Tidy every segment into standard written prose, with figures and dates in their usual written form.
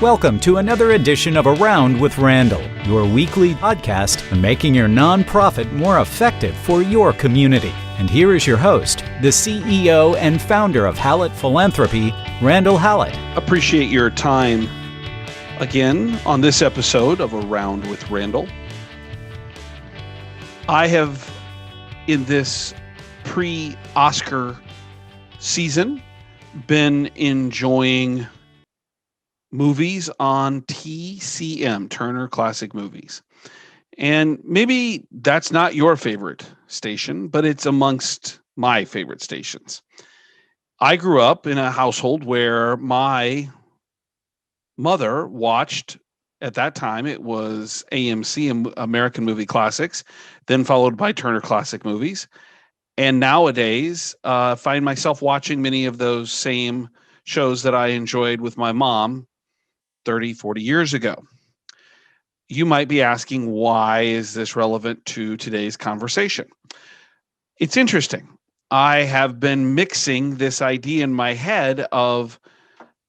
Welcome to another edition of Around with Randall, your weekly podcast on making your nonprofit more effective for your community. And here is your host, the CEO and founder of Hallett Philanthropy, Randall Hallett. Appreciate your time again on this episode of Around with Randall. I have, in this pre-Oscar season, been enjoying movies on TCM, Turner Classic Movies. And maybe that's not your favorite station, but it's amongst my favorite stations. I grew up in a household where my mother watched, at that time, it was AMC, American Movie Classics, then followed by Turner Classic Movies. And nowadays, find myself watching many of those same shows that I enjoyed with my mom 30, 40 years ago. You might be asking, why is this relevant to today's conversation? It's interesting. I have been mixing this idea in my head of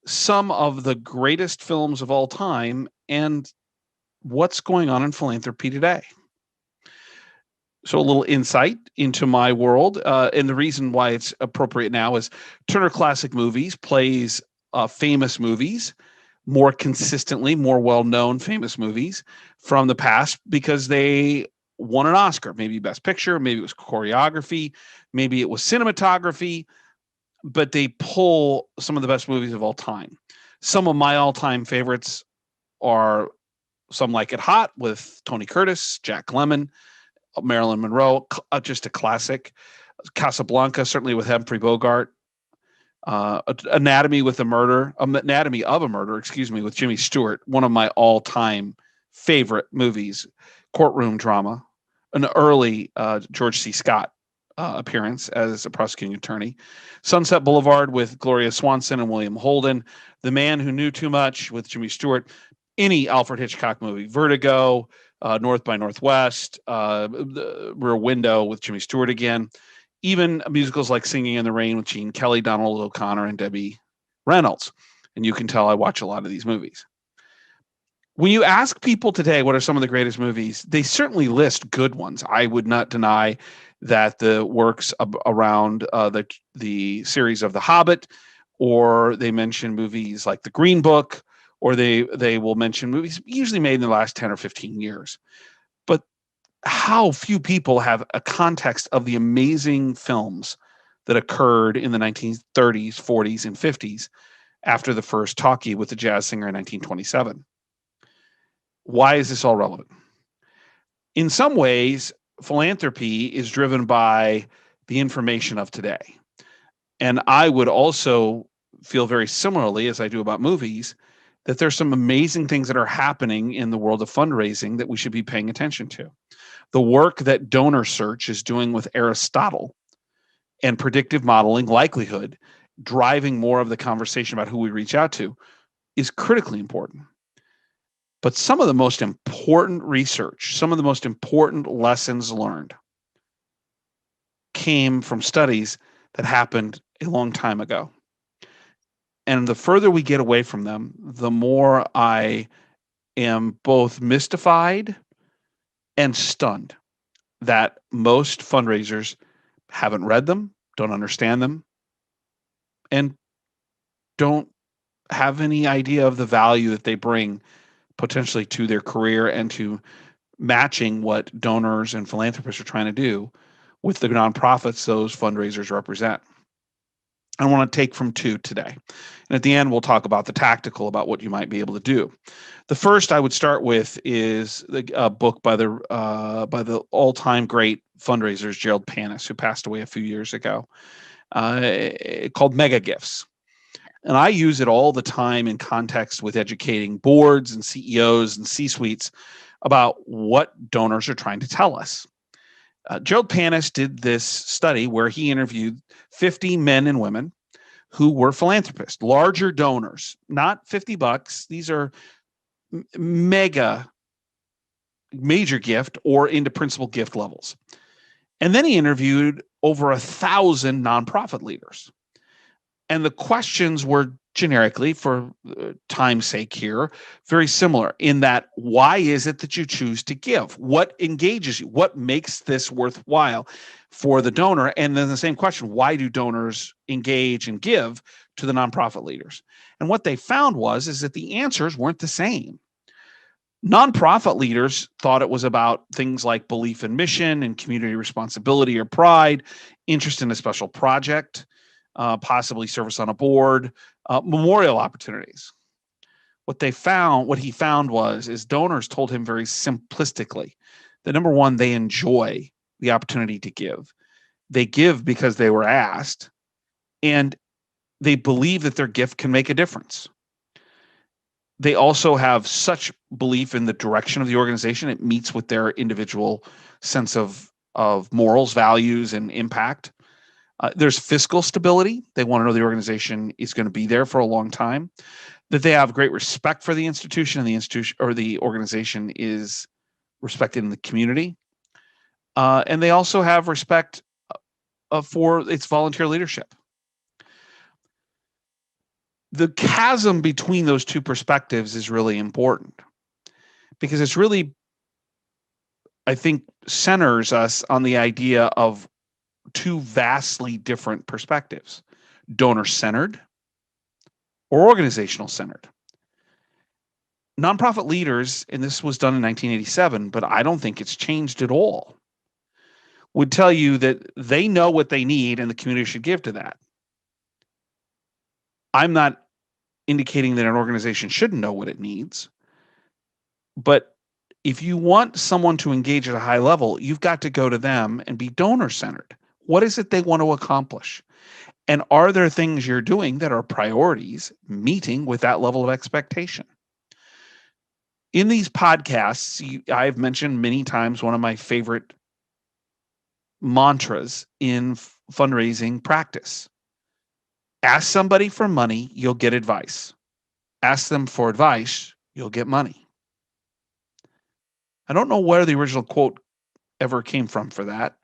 some of the greatest films of all time and what's going on in philanthropy today. So a little insight into my world. And the reason why it's appropriate now is Turner Classic Movies plays famous movies more consistently, more well-known famous movies from the past because they won an Oscar, maybe Best Picture, maybe it was choreography, maybe it was cinematography, but they pull some of the best movies of all time. Some of my all-time favorites are Some Like It Hot with Tony Curtis, Jack Lemmon, Marilyn Monroe, just a classic. Casablanca, certainly with Humphrey Bogart. Anatomy of a Murder, with Jimmy Stewart, one of my all-time favorite movies. Courtroom drama, an early George C. Scott appearance as a prosecuting attorney. Sunset Boulevard with Gloria Swanson and William Holden. The Man Who Knew Too Much with Jimmy Stewart. Any Alfred Hitchcock movie. Vertigo, North by Northwest, Rear Window with Jimmy Stewart again. Even musicals like Singing in the Rain with Gene Kelly, Donald O'Connor, and Debbie Reynolds. And you can tell I watch a lot of these movies. When you ask people today what are some of the greatest movies, they certainly list good ones. I would not deny that the works around the series of The Hobbit, or they mention movies like The Green Book, or they will mention movies usually made in the last 10 or 15 years. But how few people have a context of the amazing films that occurred in the 1930s, 40s, and 50s after the first talkie with the jazz singer in 1927. Why is this all relevant? In some ways, philanthropy is driven by the information of today. And I would also feel very similarly, as I do about movies, that there's some amazing things that are happening in the world of fundraising that we should be paying attention to. The work that Donor Search is doing with Aristotle and predictive modeling, likelihood, driving more of the conversation about who we reach out to is critically important. But some of the most important research, some of the most important lessons learned came from studies that happened a long time ago. And the further we get away from them, the more I am both mystified and stunned that most fundraisers haven't read them, don't understand them, and don't have any idea of the value that they bring potentially to their career and to matching what donors and philanthropists are trying to do with the nonprofits those fundraisers represent. I want to take from two today. And at the end, we'll talk about the tactical, about what you might be able to do. The first I would start with is a book by the all-time great fundraisers, Gerald Panis, who passed away a few years ago, called Mega Gifts. And I use it all the time in context with educating boards and CEOs and C-suites about what donors are trying to tell us. Gerald Panis did this study where he interviewed 50 men and women who were philanthropists, larger donors, not $50. These are major gift or into principal gift levels. And then he interviewed over 1,000 nonprofit leaders. And the questions were generically, for time's sake here, very similar in that why is it that you choose to give? What engages you? What makes this worthwhile for the donor? And then the same question, why do donors engage and give to the nonprofit leaders? And what they found is that the answers weren't the same. Nonprofit leaders thought it was about things like belief in mission and community responsibility or pride, interest in a special project, possibly service on a board, memorial opportunities. What he found is donors told him very simplistically that number one, they enjoy the opportunity to give. They give because they were asked, and they believe that their gift can make a difference. They also have such belief in the direction of the organization. It meets with their individual sense of morals, values, and impact. There's fiscal stability. They want to know the organization is going to be there for a long time. That they have great respect for the institution, and the institution or the organization is respected in the community. And they also have respect for its volunteer leadership. The chasm between those two perspectives is really important because it's really, I think, centers us on the idea of two vastly different perspectives: donor-centered or organizational-centered. Nonprofit leaders, and this was done in 1987, but I don't think it's changed at all, would tell you that they know what they need and the community should give to that. I'm not indicating that an organization shouldn't know what it needs, but if you want someone to engage at a high level, you've got to go to them and be donor-centered. What is it they want to accomplish? And are there things you're doing that are priorities meeting with that level of expectation? In these podcasts, I've mentioned many times one of my favorite mantras in fundraising practice. Ask somebody for money, you'll get advice. Ask them for advice, you'll get money. I don't know where the original quote ever came from for that,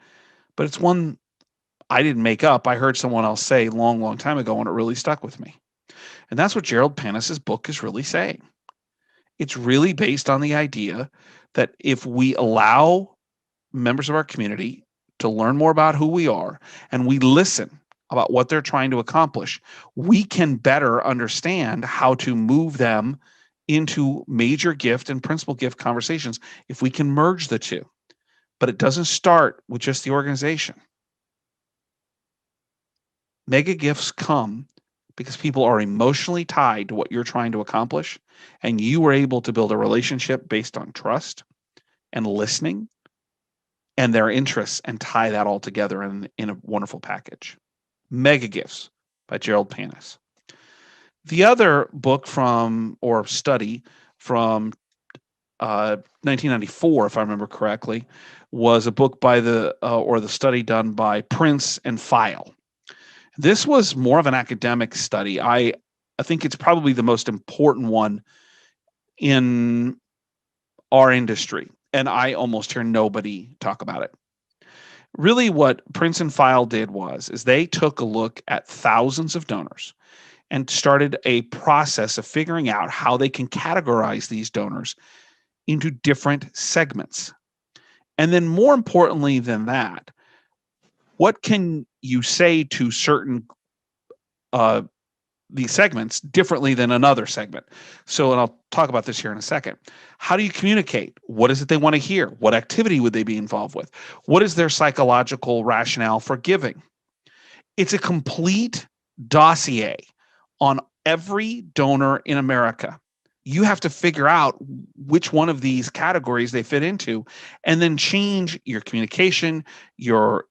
but it's one I didn't make up. I heard someone else say long, long time ago, and it really stuck with me. And that's what Gerald Panis's book is really saying. It's really based on the idea that if we allow members of our community to learn more about who we are and we listen about what they're trying to accomplish, we can better understand how to move them into major gift and principal gift conversations if we can merge the two. But it doesn't start with just the organization. Mega gifts come because people are emotionally tied to what you're trying to accomplish, and you were able to build a relationship based on trust and listening and their interests and tie that all together in a wonderful package. Mega Gifts by Gerald Panis. The other book study from 1994, if I remember correctly, was a book by the study done by Prince and File. This was more of an academic study. I think it's probably the most important one in our industry, and I almost hear nobody talk about it. Really, what Prince and File did is they took a look at thousands of donors and started a process of figuring out how they can categorize these donors into different segments. And then more importantly than that, what can you say to certain these segments differently than another segment? So, and I'll talk about this here in a second. How do you communicate? What is it they want to hear? What activity would they be involved with? What is their psychological rationale for giving? It's a complete dossier on every donor in America. You have to figure out which one of these categories they fit into, and then change your communication, your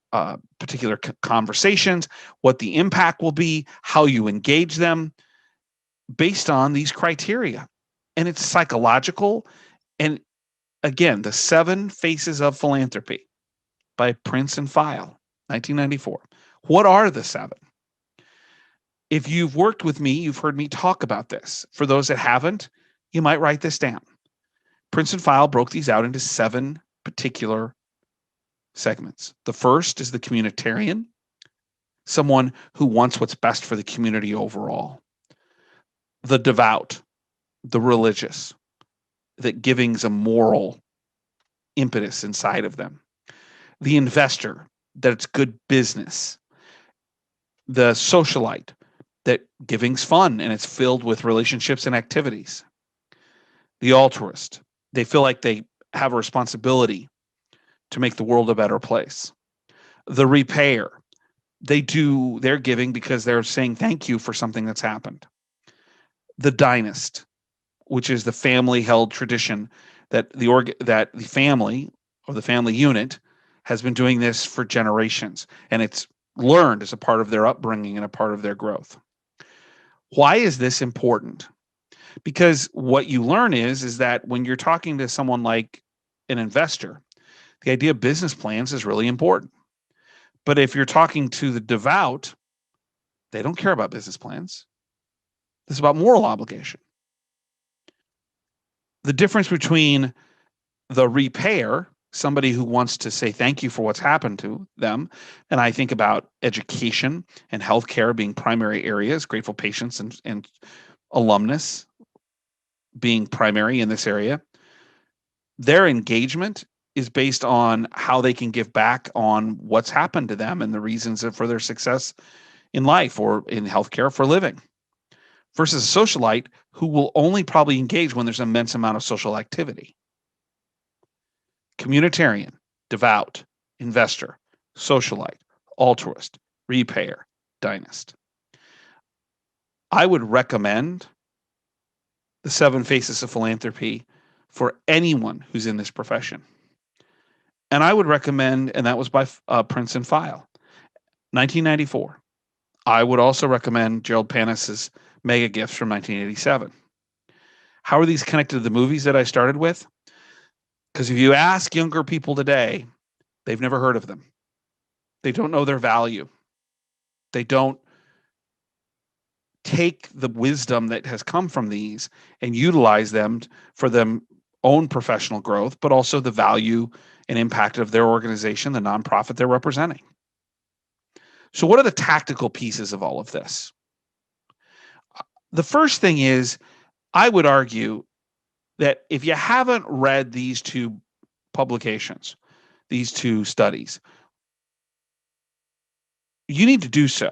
particular conversations, what the impact will be, how you engage them based on these criteria. And it's psychological. And again, The 7 Faces of Philanthropy by Prince and File, 1994. What are the 7? If you've worked with me, you've heard me talk about this. For those that haven't, you might write this down. Prince and File broke these out into 7 particular segments. The first is the communitarian, someone who wants what's best for the community overall. the devout, the religious, that giving's a moral impetus inside of them. The investor, that it's good business. The socialite, that giving's fun and it's filled with relationships and activities. The altruist, they feel like they have a responsibility to make the world a better place. The repayer, they do their giving because they're saying thank you for something that's happened. The dynast, which is the family held tradition that that the family or the family unit has been doing this for generations, and it's learned as a part of their upbringing and a part of their growth. Why is this important? Because what you learn is that when you're talking to someone like an investor, the idea of business plans is really important. But if you're talking to the devout, they don't care about business plans. This is about moral obligation. The difference between the repayer, somebody who wants to say thank you for what's happened to them, and I think about education and healthcare being primary areas, grateful patients and alumnus being primary in this area. Their engagement is based on how they can give back on what's happened to them and the reasons for their success in life or in healthcare for living, versus a socialite who will only probably engage when there's an immense amount of social activity. Communitarian, devout, investor, socialite, altruist, repayer, dynast. I would recommend The Seven Faces of Philanthropy for anyone who's in this profession. And I would recommend, and that was by Prince and File, 1994. I would also recommend Gerald Panis's Mega Gifts from 1987. How are these connected to the movies that I started with? Because if you ask younger people today, they've never heard of them. They don't know their value. They don't take the wisdom that has come from these and utilize them for their own professional growth, but also the value and impact of their organization, the nonprofit they're representing. So what are the tactical pieces of all of this? The first thing is, I would argue that if you haven't read these two publications, these two studies, you need to do so.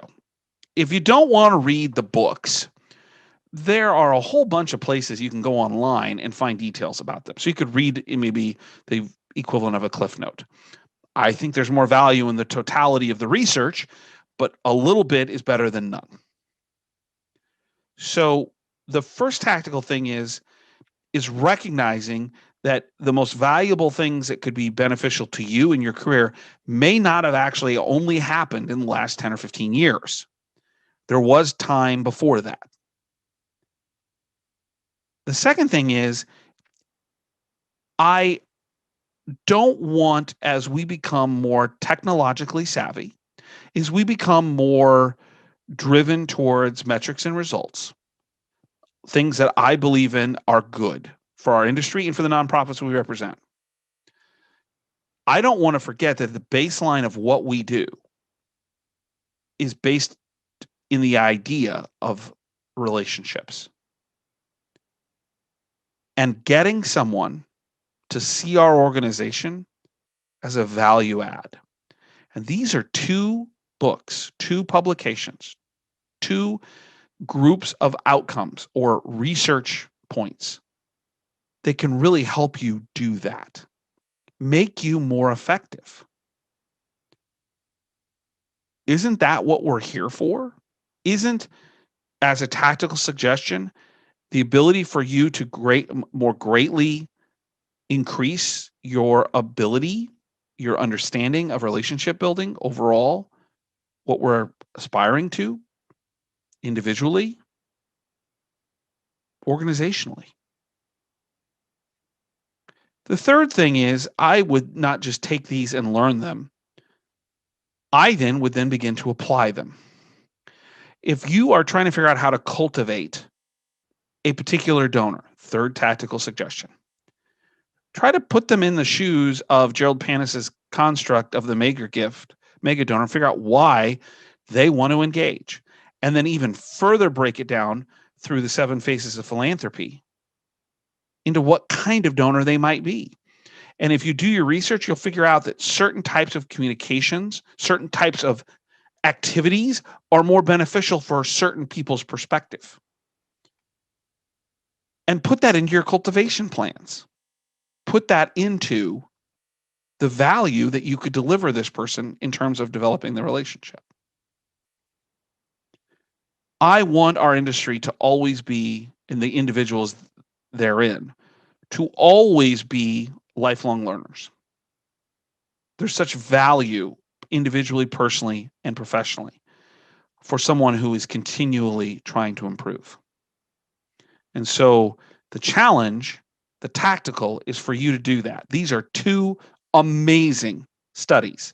If you don't want to read the books, there are a whole bunch of places you can go online and find details about them. So you could read maybe the equivalent of a Cliff Note. I think there's more value in the totality of the research, but a little bit is better than none. So the first tactical thing is recognizing that the most valuable things that could be beneficial to you in your career may not have actually only happened in the last 10 or 15 years. There was time before that. The second thing is, I don't want, as we become more technologically savvy, is we become more driven towards metrics and results. Things that I believe in are good for our industry and for the nonprofits we represent. I don't want to forget that the baseline of what we do is based in the idea of relationships. And getting someone to see our organization as a value add. And these are two books, two publications, two groups of outcomes or research points that can really help you do that, make you more effective. Isn't that what we're here for? Isn't, as a tactical suggestion, the ability for you to more greatly increase your ability, your understanding of relationship building overall, what we're aspiring to individually, organizationally? The third thing is, I would not just take these and learn them. I then would begin to apply them. If you are trying to figure out how to cultivate a particular donor, third tactical suggestion, try to put them in the shoes of Gerald Panis's construct of the mega donor, and figure out why they want to engage. And then even further break it down through the 7 phases of philanthropy into what kind of donor they might be. And if you do your research, you'll figure out that certain types of communications, certain types of activities are more beneficial for certain people's perspective. And put that into your cultivation plans. Put that into the value that you could deliver this person in terms of developing the relationship. I want our industry to always be, and the individuals therein, to always be lifelong learners. There's such value individually, personally, and professionally for someone who is continually trying to improve. And so the challenge, the tactical, is for you to do that. These are 2 amazing studies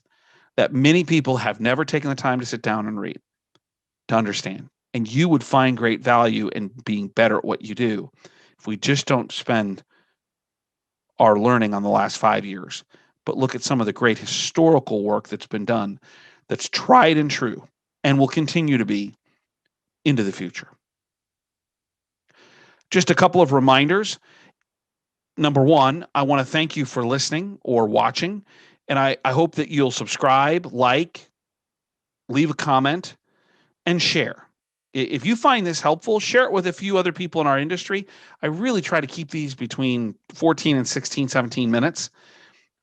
that many people have never taken the time to sit down and read, to understand. And you would find great value in being better at what you do if we just don't spend our learning on the last 5 years, but look at some of the great historical work that's been done that's tried and true and will continue to be into the future. Just a couple of reminders. Number one, I want to thank you for listening or watching, and I hope that you'll subscribe, like, leave a comment, and share. If you find this helpful, share it with a few other people in our industry. I really try to keep these between 14 and 16, 17 minutes.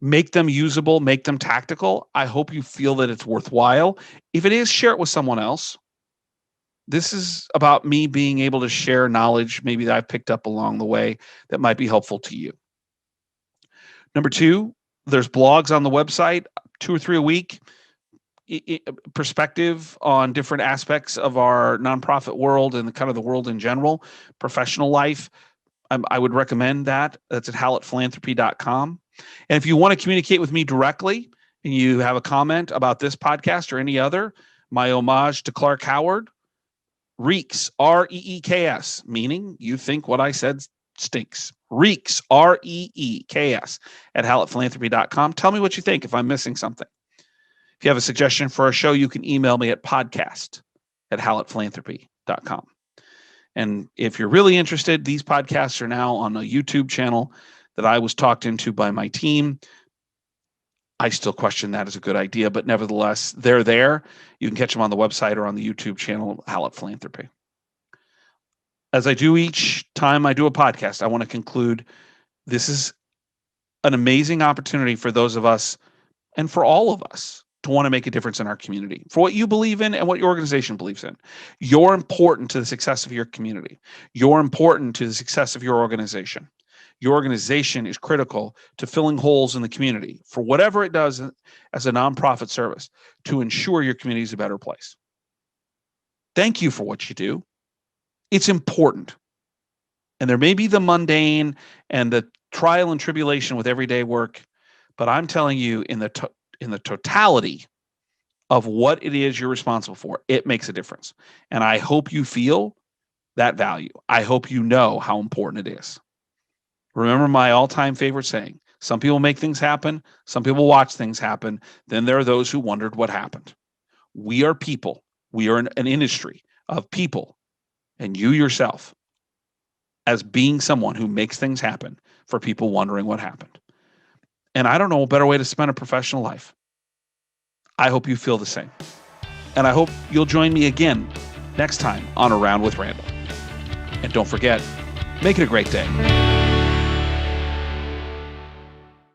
Make them usable, make them tactical. I hope you feel that it's worthwhile. If it is, share it with someone else. This is about me being able to share knowledge maybe that I've picked up along the way that might be helpful to you. Number 2, there's blogs on the website, 2 or 3 a week. Perspective on different aspects of our nonprofit world and kind of the world in general, professional life. I would recommend that. That's at hallettphilanthropy.com. And if you want to communicate with me directly and you have a comment about this podcast or any other, my homage to Clark Howard, Reeks, R-E-E-K-S, meaning you think what I said stinks. Reeks, R-E-E-K-S, at hallettphilanthropy.com. Tell me what you think if I'm missing something. If you have a suggestion for a show, you can email me at podcast@hallettphilanthropy.com. And if you're really interested, these podcasts are now on a YouTube channel that I was talked into by my team. I still question that as a good idea, but nevertheless, they're there. You can catch them on the website or on the YouTube channel, Hallett Philanthropy. As I do each time I do a podcast, I want to conclude this is an amazing opportunity for those of us and for all of us to want to make a difference in our community, for what you believe in and what your organization believes in. You're important to the success of your community. You're important to the success of your organization. Your organization is critical to filling holes in the community for whatever it does as a nonprofit service to ensure your community is a better place. Thank you for what you do. It's important. And there may be the mundane and the trial and tribulation with everyday work, but I'm telling you, in the totality of what it is you're responsible for, it makes a difference. And I hope you feel that value. I hope you know how important it is. Remember my all-time favorite saying, some people make things happen, some people watch things happen, then there are those who wondered what happened. We are people. We are an industry of people, and you yourself as being someone who makes things happen for people wondering what happened. And I don't know a better way to spend a professional life. I hope you feel the same. And I hope you'll join me again next time on Around with Randall. And don't forget, make it a great day.